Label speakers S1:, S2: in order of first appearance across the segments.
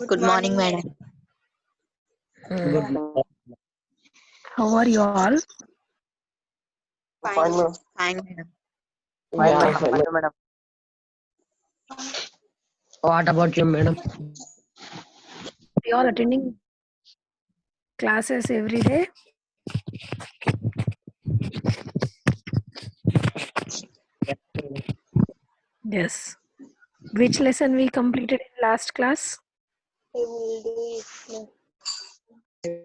S1: Good morning, madam.
S2: Good morning.
S3: How are you all?
S2: Fine, madam.
S1: Fine, madam.
S2: Fine, madam. What about you, madam?
S3: You all attending classes every day? Yes. Which lesson we completed in last class?
S2: I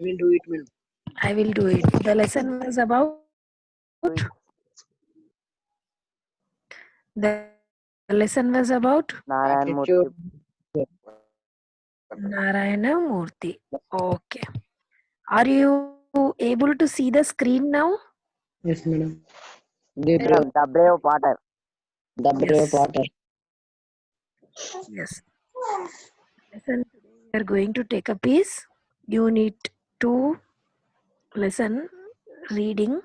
S2: will do it, madam.
S3: I will do it. The lesson was about the lesson was about
S2: Attitude.
S3: Narayana Murthy. Okay. Are you able to see the screen now?
S2: Yes, madam.
S4: Madam, the brave Potter.
S2: The brave
S3: Yes.
S2: Potter.
S3: Yes. Lesson today we are going to take a piece. Unit 2 lesson reading,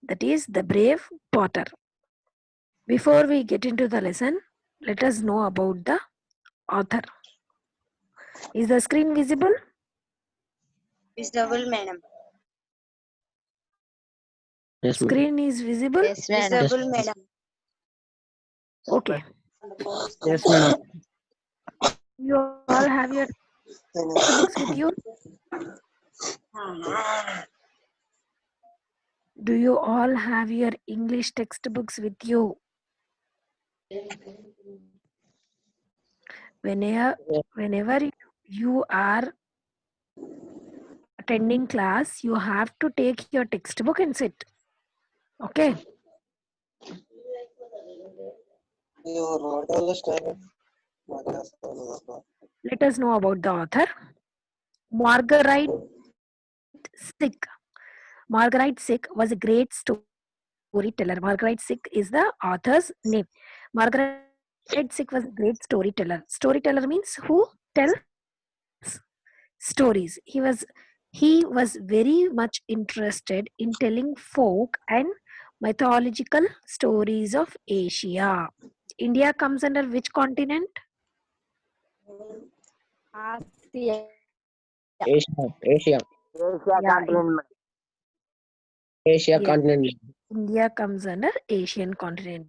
S3: that is The Brave Potter. Before we get into the lesson, let us know about the author. Is the screen visible?
S1: Visible, madam.
S2: Yes, madam.
S3: Screen is visible?
S1: Yes, madam.
S2: Visible,
S1: madam.
S3: Okay.
S2: Yes, madam.
S3: You all have your textbooks with you? Do you all have your English textbooks with you? Whenever you are attending class, you have to take your textbook and sit. Okay. Let us know about the author. Marguerite Sick. Marguerite Sick was a great storyteller. Marguerite Sick is the author's name. Marguerite Sick was a great storyteller. Storyteller means who tells stories. He was very much interested in telling folk and mythological stories of Asia. India comes under which continent?
S4: Asia.
S2: Asia.
S4: Asia
S3: Yeah,
S4: continent.
S2: Asia
S3: yes.
S2: continent.
S3: India comes under Asian continent.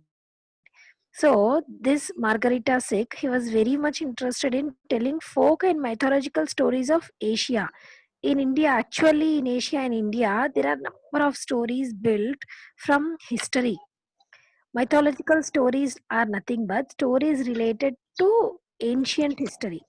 S3: So this Margarita Sick, he was very much interested in telling folk and mythological stories of Asia. In India, actually in Asia and India, there are number of stories built from history. Mythological stories are nothing but stories related to ancient history,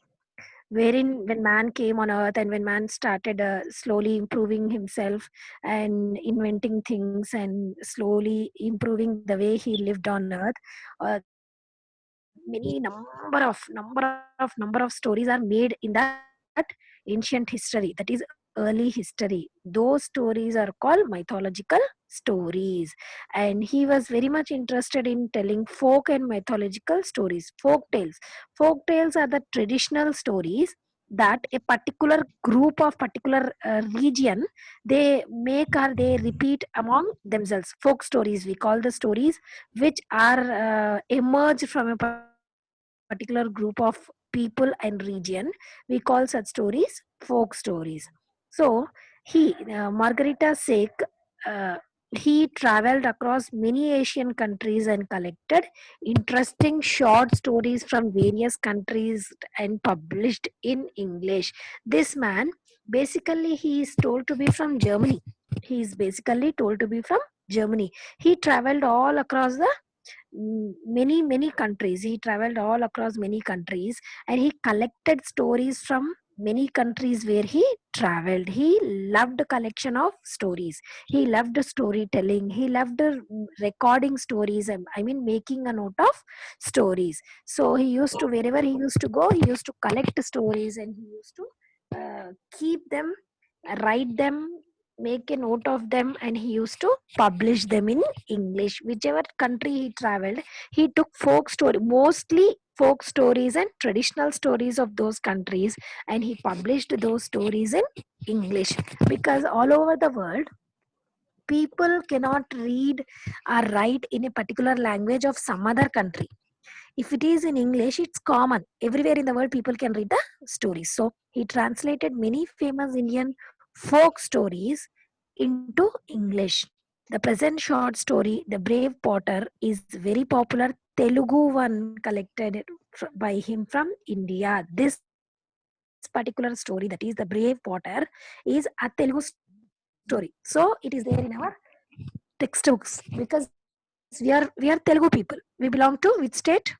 S3: wherein when man came on earth and when man started slowly improving himself and inventing things and slowly improving the way he lived on earth, many number of stories are made in that ancient history, that is early history. Those stories are called mythological stories, and he was very much interested in telling folk and mythological stories. Folk tales are the traditional stories that a particular group of particular region they make or they repeat among themselves. Folk stories, we call the stories which are emerged from a particular group of people and region. We call such stories folk stories. So Margarita Sek, uh, he traveled across many Asian countries and collected interesting short stories from various countries and published in English. This man, basically, he is told to be from Germany. He is basically told to be from Germany. He traveled all across the many countries. He traveled all across many countries and he collected stories from many countries where he traveled. He loved collection of stories. He loved storytelling. He loved recording stories. I mean making a note of stories. So he used to, wherever he used to go, he used to collect stories and he used to keep them, write them, make a note of them, and he used to publish them in English. Whichever country he traveled, he took folk story, mostly folk stories and traditional stories of those countries, and he published those stories in English. Because all over the world, people cannot read or write in a particular language of some other country. If it is in English, it's common. Everywhere in the world, people can read the stories. So he translated many famous Indian folk stories into English. The present short story, The Brave Potter, is very popular Telugu one collected by him from India. This particular story, that is The Brave Potter, is a Telugu story. So it is there in our textbooks because we are Telugu people. We belong to which state?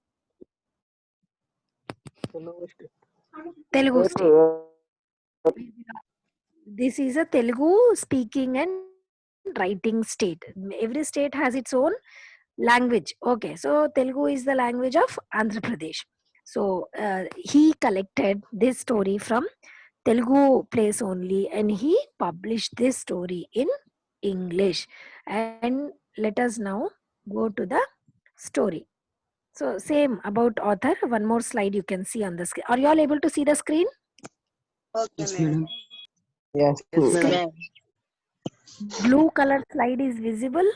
S3: Telugu state. This is a Telugu speaking and writing state. Every state has its own language. Okay, so Telugu is the language of Andhra Pradesh. So he collected this story from Telugu place only, and he published this story in English. And let us now go to the story. So same about author. One more slide you can see on the screen. Are you all able to see the screen?
S1: Okay, madam.
S2: Yes,
S3: Screen. Blue color slide is visible.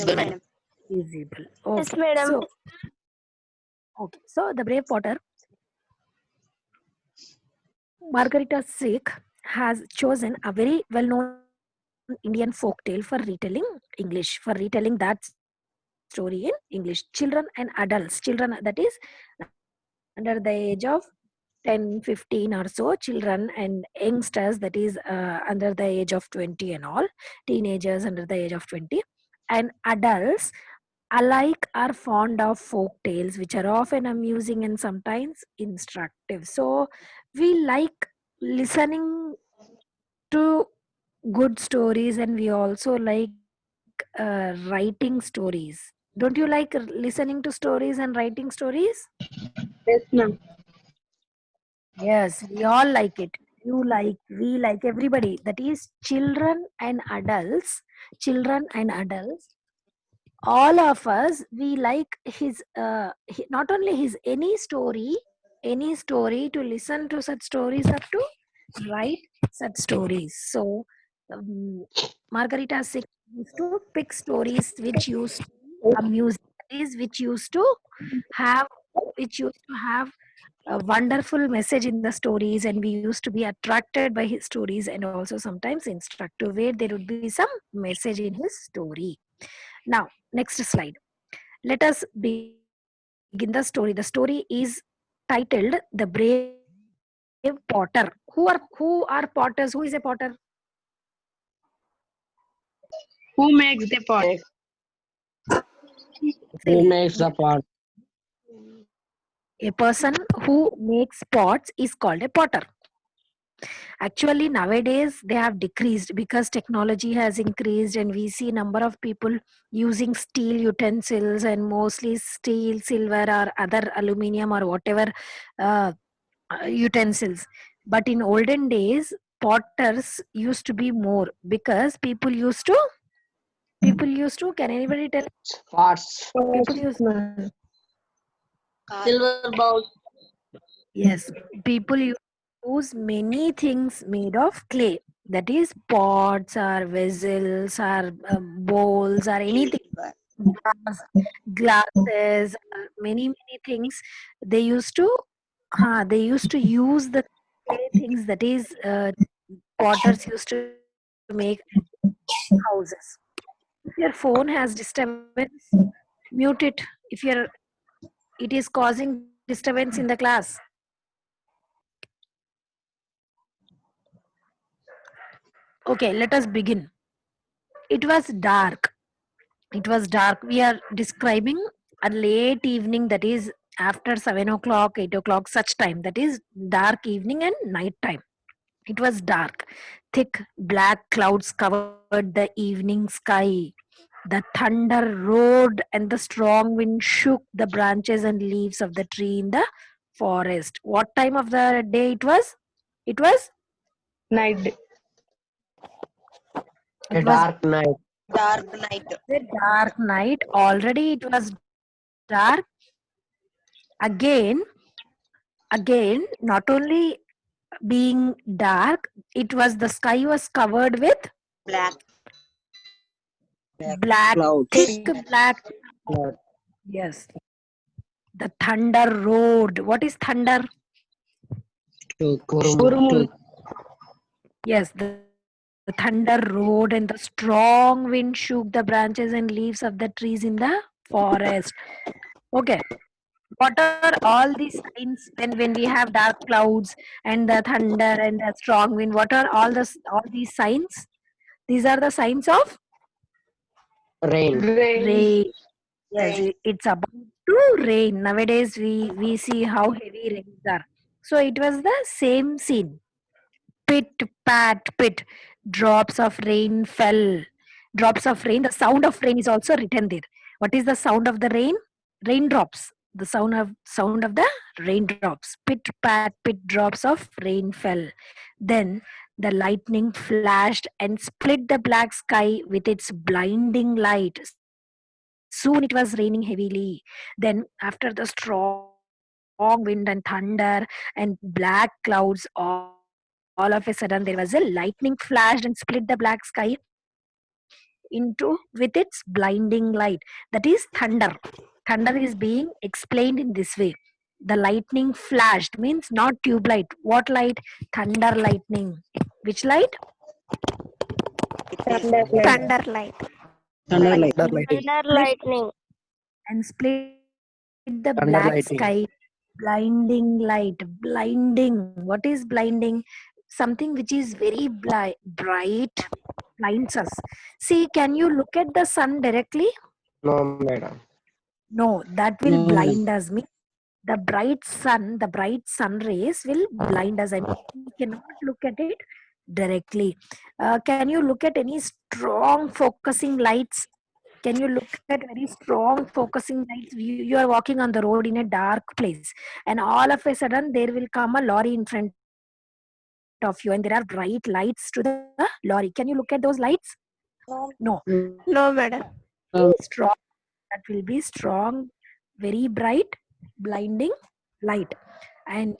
S1: Madam.
S3: Visible. Okay.
S1: Yes, madam.
S3: So The Brave Potter, Margarita Sick has chosen a very well-known Indian folk tale for retelling English, for retelling that story in English. Children and adults, children that is under the age of 10, 15 or so, children and youngsters that is under the age of 20 and all, teenagers under the age of 20, and adults alike are fond of folk tales, which are often amusing and sometimes instructive. So we like listening to good stories, and we also like writing stories. Don't you like listening to stories and writing stories?
S1: Yes, ma'am.
S3: Yes, we all like it. You like, we like, everybody. That is children and adults. Children and adults, all of us, we like his not only his any story, to listen to such stories or to write such stories. So Margarita Sick used to pick stories which used to amuse, which used to have, a wonderful message in the stories, and we used to be attracted by his stories, and also sometimes instructive, where there would be some message in his story. Now, next slide. Let us begin the story. The story is titled The Brave Potter. Who are potters? Who is a potter?
S1: Who makes the pot?
S2: who makes the pot?
S3: A person who makes pots is called a potter. Actually, nowadays they have decreased because technology has increased, and we see number of people using steel utensils, and mostly steel, silver, or other aluminium or whatever utensils. But in olden days, potters used to be more, because people used to can anybody tell?
S2: Pots.
S3: People used,
S1: Silver bowl.
S3: yes, people use many things made of clay, that is pots or vessels or bowls or anything, glasses, many things. They used to use the clay things, that is potters used to make houses. If your phone has disturbance, mute it. If you're it is causing disturbance in the class. Okay, let us begin. It was dark. It was dark. We are describing a late evening, that is after 7 o'clock, 8 o'clock, such time. That is dark evening and night time. It was dark. Thick black clouds covered the evening sky. The thunder roared, and the strong wind shook the branches and leaves of the tree in the forest. What time of the day it was? It was
S1: Night.
S2: A
S3: it was
S2: dark night.
S1: Dark night.
S3: a dark night. Already it was dark. Again, not only being dark, it was, the sky was covered with
S1: Black.
S3: black,
S2: Clouds.
S3: thick black
S2: Cloud.
S3: Yes. The thunder roared. What is thunder?
S1: Urumul.
S3: Yes, the thunder roared and the strong wind shook the branches and leaves of the trees in the forest. Okay. What are all these signs when we have dark clouds and the thunder and the strong wind? What are all these signs? These are the signs of
S2: Rain.
S1: Rain.
S3: rain. Yes, it's about to rain. Nowadays we see how heavy rains are. So it was the same scene. Pit pat pit. Drops of rain fell. Drops of rain. The sound of rain is also written there. What is the sound of the rain? Raindrops. The sound of the raindrops. Pit pat pit drops of rain fell. Then the lightning flashed and split the black sky with its blinding light. Soon it was raining heavily. Then, after the strong wind and thunder and black clouds, all of a sudden there was a lightning flashed and split the black sky into with its blinding light. That is thunder. Thunder is being explained in this way. The lightning flashed means not tube light. What light? Thunder lightning. Which light?
S1: Thunder light.
S4: Thunder light.
S2: Thunder light.
S4: Thunder lightning.
S3: And split the
S2: Thunder
S3: black
S2: lightning.
S3: sky. Blinding light. Blinding. What is blinding? Something which is very bright blinds us. See, can you look at the sun directly?
S2: No, madam.
S3: No, that will
S2: No,
S3: blind us. Means the bright sun rays will blind us. I mean, we cannot look at it directly. Can you look at any strong focusing lights? Can you look at very strong focusing lights? You are walking on the road in a dark place, and all of a sudden there will come a lorry in front of you, and there are bright lights to the lorry. Can you look at those lights? No.
S4: No, madam.
S3: Strong. That will be strong, very bright, blinding light, and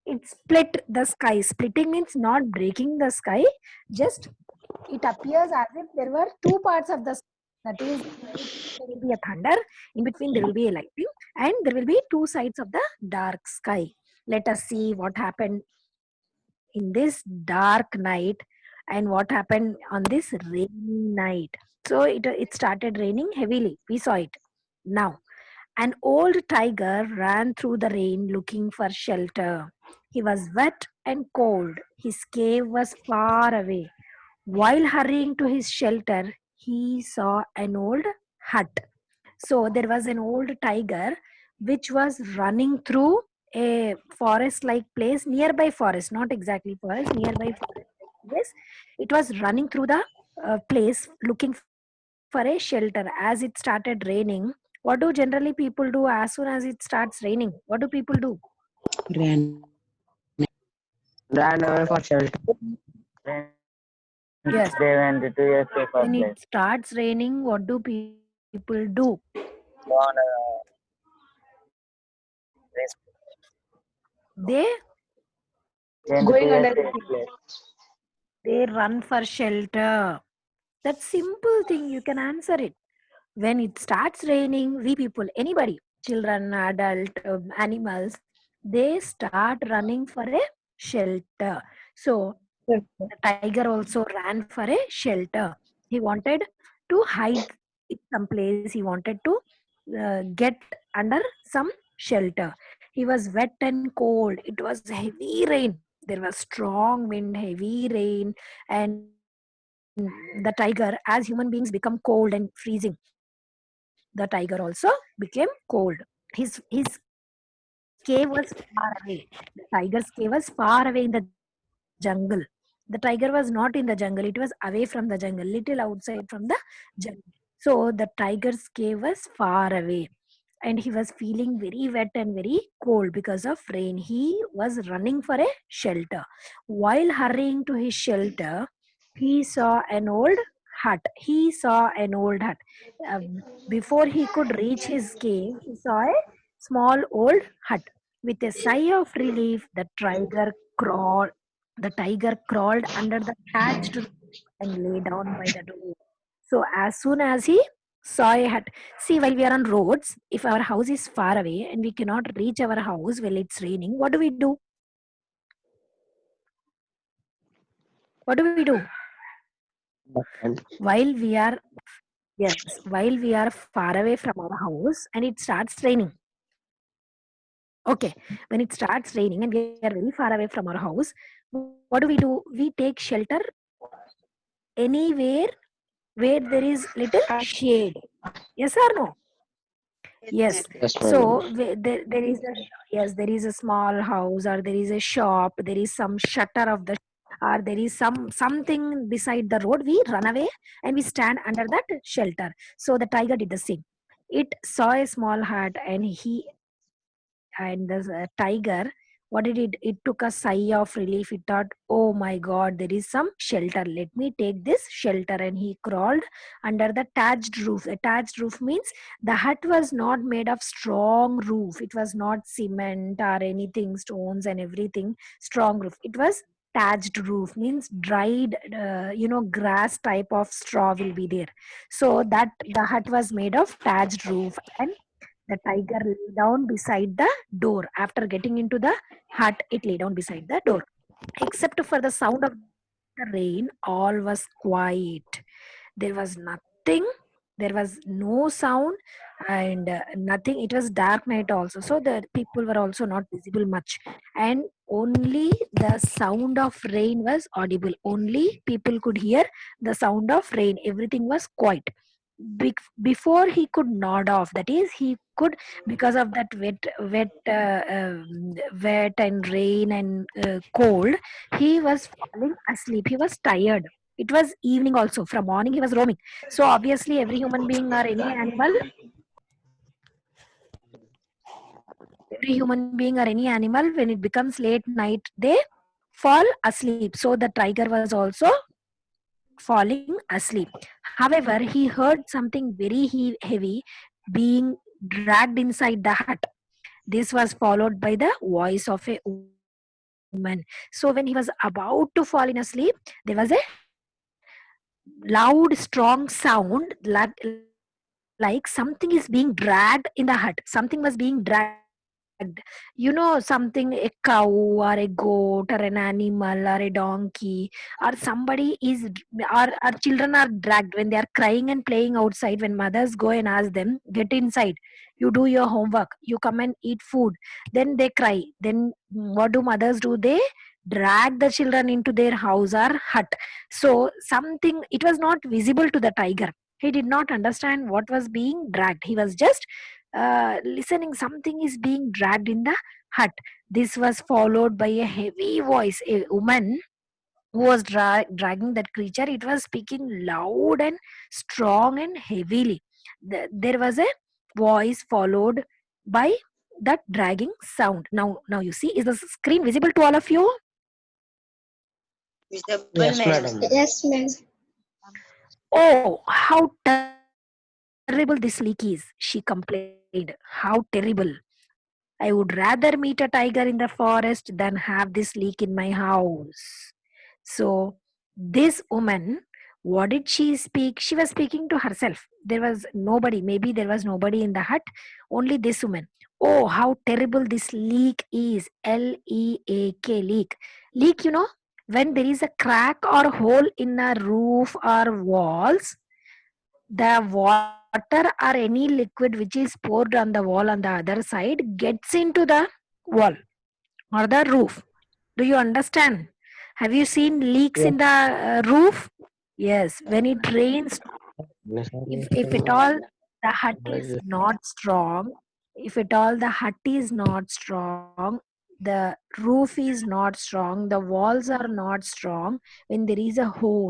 S3: it split the sky. Splitting means not breaking the sky, just it appears as if there were two parts of the sky. That is, there will be a thunder, in between there will be a lightning, and there will be two sides of the dark sky. Let us see what happened in this dark night and what happened on this rainy night. So it started raining heavily. We saw it. Now, an old tiger ran through the rain looking for shelter. He was wet and cold. His cave was far away. While hurrying to his shelter, he saw an old hut. So there was an old tiger which was running through a forest like place, nearby forest, not exactly forest, nearby forest place. It was running through the place looking for a shelter. As it started raining, what do generally people do as soon as it starts raining? What do people do?
S2: Ran away for shelter.
S3: Yes.
S4: They went to a safer
S3: When
S4: place.
S3: it starts raining, what do people do?
S4: Go on
S3: They
S1: Going under
S4: a safe place.
S3: they run for shelter. That simple thing, you can answer it. When it starts raining, we people, anybody, children, adult, animals, they start running for a shelter. So the tiger also ran for a shelter. He wanted to hide in some place. He wanted to get under some shelter. He was wet and cold. It was heavy rain. There was strong wind, heavy rain, and the tiger, as human beings become cold and freezing, the tiger also became cold. His cave was far away. The tiger's cave was far away in the jungle. The tiger was not in the jungle, it was away from the jungle, little outside from the jungle. So the tiger's cave was far away, and he was feeling very wet and very cold because of rain. He was running for a shelter. While hurrying to his shelter, he saw an old hut. He saw an old hut. Before he could reach his cave, he saw a small old hut. With a sigh of relief, the tiger crawled under the thatched roof and lay down by the door. So as soon as he saw a hut. See, while we are on roads, if our house is far away and we cannot reach our house while it's raining, what do we do? What do we do? While we are Yes, while we are far away from our house and it starts raining. Okay, when it starts raining and we are very far away from our house, what do? We take shelter anywhere where there is little shade. Yes or no? Yes.
S2: Yes,
S3: So
S2: madam.
S3: there is a yes, there is a small house or there is a shop. There is some shutter of the or there is something beside the road. We run away and we stand under that shelter. So the tiger did the same. It saw a small hut and the tiger, what did it took a sigh of relief. It thought, oh my god, there is some shelter, let me take this shelter. And he crawled under the thatched roof. A thatched roof means the hut was not made of strong roof, it was not cement or anything, stones and everything. Strong roof, it was thatched roof, means dried grass type of straw will be there. So that the hut was made of thatched roof, and the tiger lay down beside the door. After getting into the hut, it lay down beside the door. Except for the sound of the rain, all was quiet. There was nothing. There was no sound and nothing. It was dark night also. So the people were also not visible much. And only the sound of rain was audible. Only people could hear the sound of rain. Everything was quiet. Before he could nod off, that is, he could, because of that wet and rain and cold, he was falling asleep, he was tired. It was evening also, from morning he was roaming. So obviously every human being or any animal, when it becomes late night, they fall asleep. So the tiger was also falling asleep. However, he heard something very heavy being dragged inside the hut. This was followed by the voice of a woman. So when he was about to fall in asleep, there was a loud, strong sound, like something is being dragged in the hut. Something was being dragged. Something, a cow or a goat or an animal or a donkey, or somebody is, or our children are dragged when they are crying and playing outside. When mothers go and ask them, get inside, you do your homework, you come and eat food, then they cry. Then what do mothers do? They drag the children into their house or hut. So something, it was not visible to the tiger. He did not understand what was being dragged. He was just listening, something is being dragged in the hut. This was followed by a heavy voice, a woman who was dragging that creature. It was speaking loud and strong and heavily. There was a voice followed by that dragging sound. Now you see, is the screen visible to all of you?
S2: Yes, madam.
S1: Yes, ma'am.
S3: Oh, how terrible this leak is, she complained. How terrible. I would rather meet a tiger in the forest than have this leak in my house. So, this woman, what did she speak? She was speaking to herself. There was nobody, maybe there was nobody in the hut, only this woman. Oh, how terrible this leak is. Leak, leak. Leak, when there is a crack or hole in a roof or walls, the water or any liquid which is poured on the wall on the other side gets into the wall or the roof. Do you understand? Have you seen leaks
S2: Yes.
S3: in the roof? Yes, when it rains, if at all the hut is not strong, if at all the hut is not strong, the roof is not strong, the walls are not strong, when there is a hole